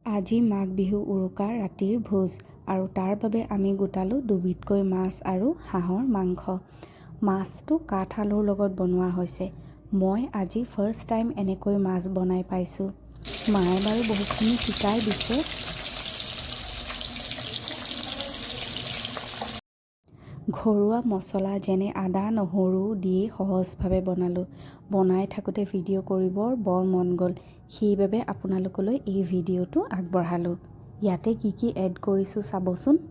আজি মাঘ বিহু উৰুকা ৰাতিৰ ভোজ আৰু তাৰ বাবে আমি গোটালোঁ দুবিধকৈ মাছ আৰু হাঁহৰ মাংস। মাছটো কাঠআলুৰ লগত বনোৱা হৈছে। মই আজি ফাৰ্ষ্ট টাইম এনেকৈ মাছ বনাই পাইছোঁ। মায়ে বাৰু বহুখিনি শিকাই দিছে। ঘৰুৱা মছলা যেনে আদা নহৰু দি সহজভাৱে বনালোঁ। বনাই থাকোঁতে ভিডিঅ' কৰিবৰ বৰ মন গ'ল, সেইবাবে আপোনালোকলৈ এই ভিডিঅ'টো আগবঢ়ালোঁ। ইয়াতে কি এড কৰিছোঁ চাবচোন।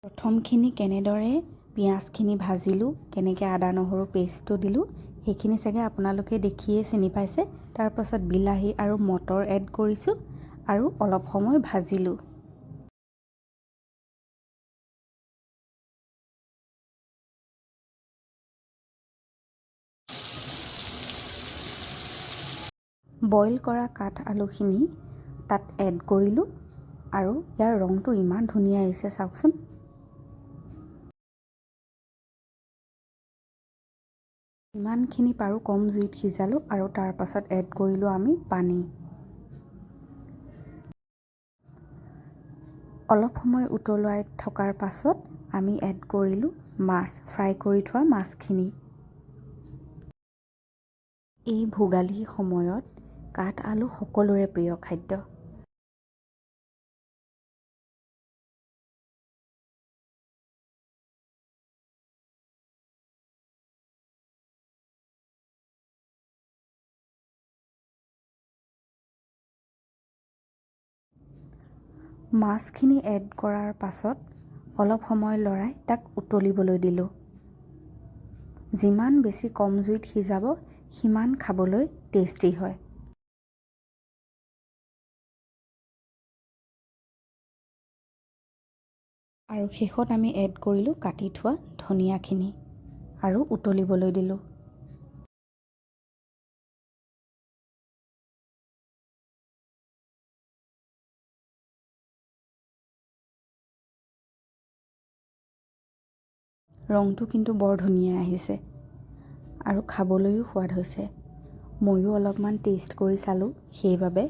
প্ৰথমখিনি কেনেদৰে পিঁয়াজখিনি ভাজিলোঁ, কেনেকৈ আদা নহৰু পেষ্টটো দিলোঁ, সেইখিনি চাগে আপোনালোকে দেখিয়ে চিনি পাইছে। তাৰপাছত বিলাহী আৰু মটৰ এড কৰিছোঁ আৰু অলপ সময় ভাজিলোঁ। বইল কৰা কাঠআলুখিনি তাত এড কৰিলোঁ আৰু ইয়াৰ ৰংটো ইমান ধুনীয়া আহিছে চাওকচোন। ইমানখিনি পাৰোঁ কম জুইত সিজালোঁ আৰু তাৰ পাছত এড কৰিলোঁ আমি পানী। অলপ সময় উতলাই থকাৰ পাছত আমি এড কৰিলোঁ মাছ, ফ্ৰাই কৰি থোৱা মাছখিনি। এই ভোগালী সময়ত কাঠআলু সকলোৰে প্ৰিয় খাদ্য। মাছখিনি এড কৰাৰ পাছত অলপ সময় লৰাই তাক উতলিবলৈ দিলোঁ। যিমান বেছি কম জুইত সিজাব সিমান খাবলৈ টেষ্টি হয়। আৰু শেষত আমি এড কৰিলোঁ কাটি থোৱা ধনিয়াখিনি আৰু উতলিবলৈ দিলোঁ। ৰংটো কিন্তু বৰ ধুনীয়া আহিছে আৰু খাবলৈও সোৱাদ হৈছে। ময়ো অলপমান টেষ্ট কৰি চালোঁ সেইবাবে